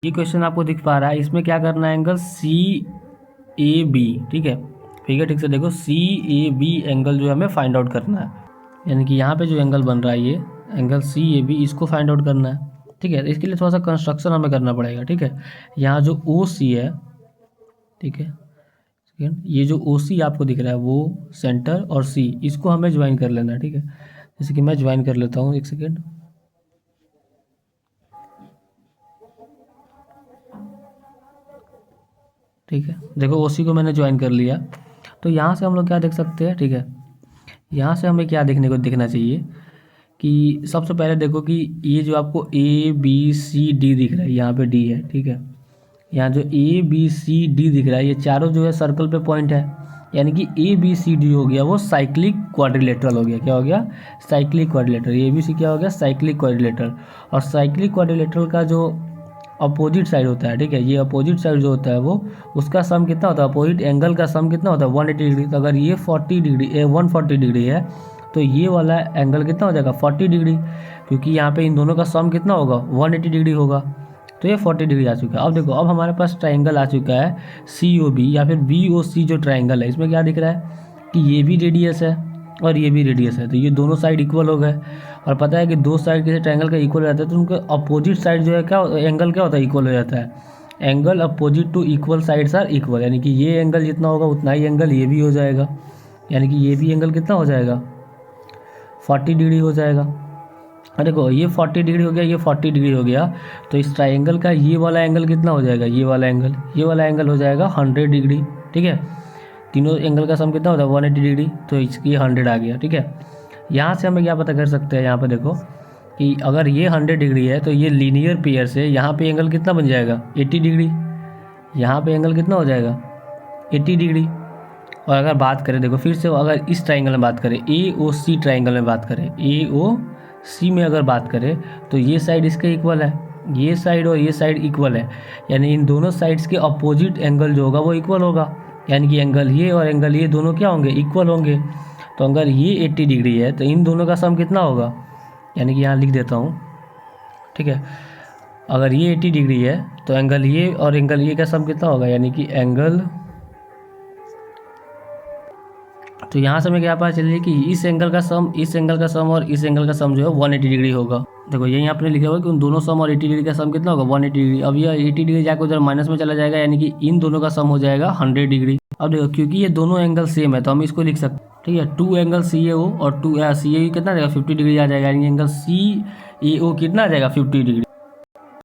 ये क्वेश्चन आपको दिख पा रहा है, इसमें क्या करना है, एंगल सी ए बी, ठीक है। फिगर ठीक से देखो, सी ए बी एंगल जो है हमें फाइंड आउट करना है, यानी कि यहाँ पे जो एंगल बन रहा है ये एंगल सी ए बी, इसको फाइंड आउट करना है, ठीक है। इसके लिए थोड़ा सा कंस्ट्रक्शन हमें करना पड़ेगा, ठीक है। यहाँ जो ओ सी है, ठीक है, ये जो ओ सी आपको दिख रहा है वो सेंटर और सी, इसको हमें ज्वाइन कर लेना है, ठीक है। जैसे कि मैं ज्वाइन कर लेता हूँ, एक सेकेंड, ठीक है। देखो ओसी को मैंने ज्वाइन कर लिया, तो यहाँ से हम लोग क्या देख सकते हैं, ठीक है। यहाँ से हमें क्या देखना चाहिए कि सबसे पहले देखो कि ये जो आपको ए बी सी डी दिख रहा है, यहाँ पे डी है, ठीक है। यहाँ जो ए बी सी डी दिख रहा है, ये चारों जो है सर्कल पे पॉइंट है, यानी कि ए बी सी डी हो गया वो साइक्लिक क्वाड्रिलेटरल हो गया। क्या हो गया? Cyclic quadrilateral. A B C क्या हो गया? Cyclic quadrilateral. और साइक्लिक क्वाड्रिलेटरल का जो अपोजिट साइड होता है, ठीक है, ये अपोजिट साइड जो होता है वो उसका सम कितना होता है, अपोजिट एंगल का सम कितना होता है, 180 डिग्री। तो अगर ये 40 डिग्री 140 डिग्री है तो ये वाला एंगल कितना हो जाएगा, 40 डिग्री, क्योंकि यहाँ पे इन दोनों का सम कितना होगा, 180 डिग्री होगा। तो ये 40 डिग्री आ चुका है। अब देखो, अब हमारे पास ट्राइंगल आ चुका है सी ओ बी या फिर बी ओ सी जो ट्राइंगल है, इसमें क्या दिख रहा है कि ये भी रेडियस है और ये भी रेडियस है, तो ये दोनों साइड इक्वल हो गए। और पता है कि दो साइड किसी ट्रायंगल का इक्वल हो जाता है तो उनके अपोजिट साइड जो है क्या एंगल क्या होता है, इक्वल हो जाता है। Angle opposite to equal sides are equal, यानी कि ये एंगल जितना होगा उतना ही एंगल ये भी हो जाएगा, यानी कि ये भी एंगल कितना हो जाएगा, 40 डिग्री हो जाएगा। और देखो ये 40 डिग्री हो गया, ये 40 डिग्री हो गया, तो इस ट्राइंगल का ये वाला एंगल कितना हो जाएगा, ये वाला एंगल हो जाएगा 100 डिग्री, ठीक है। तीनों एंगल का सम कितना होता है, 180 डिग्री, तो इसकी 100 आ गया, ठीक है। यहाँ से हमें क्या पता कर सकते हैं, यहाँ पे देखो कि अगर ये 100 डिग्री है तो ये लीनियर पेयर से यहाँ पे एंगल कितना बन जाएगा, 80 डिग्री। यहाँ पे एंगल कितना हो जाएगा, 80 डिग्री। और अगर बात करें, देखो फिर से अगर इस ट्राइंगल में बात करें, ए ओ सी ट्राइंगल में बात करें, ए ओ सी में अगर बात करें तो ये साइड इसके इक्वल है, ये साइड और ये साइड इक्वल है, यानी इन दोनों साइड्स के अपोजिट एंगल जो होगा वो इक्वल होगा, यानी कि एंगल ये और एंगल ये दोनों क्या होंगे, इक्वल होंगे। तो अगर ये 80 डिग्री है तो इन दोनों का सम कितना होगा, यानी कि यहाँ लिख देता हूँ, ठीक है। अगर ये 80 डिग्री है तो एंगल ये और एंगल ये का सम कितना होगा, यानी कि एंगल, तो यहाँ से हमें क्या पता चलिए कि इस एंगल का सम, इस एंगल का सम और इस एंगल का सम जो है 180 डिग्री होगा। देखो यही आपने लिखा हुआ है कि उन दोनों सम और 80 डिग्री का सम कितना होगा, 180 डिग्री। अब ये 80 डिग्री जाकर उधर माइनस में चला जाएगा, यानी कि इन दोनों का सम हो जाएगा 100 डिग्री। अब देखो क्योंकि ये दोनों एंगल सेम है तो हम इसको लिख सकते हैं, ठीक है। 2 एंगल सी ए ओ और 2 सी ए कितना आ जाएगा, 50 डिग्री आ जाएगा, यानी एंगल सी ए ओ कितना आ जाएगा, 50 डिग्री।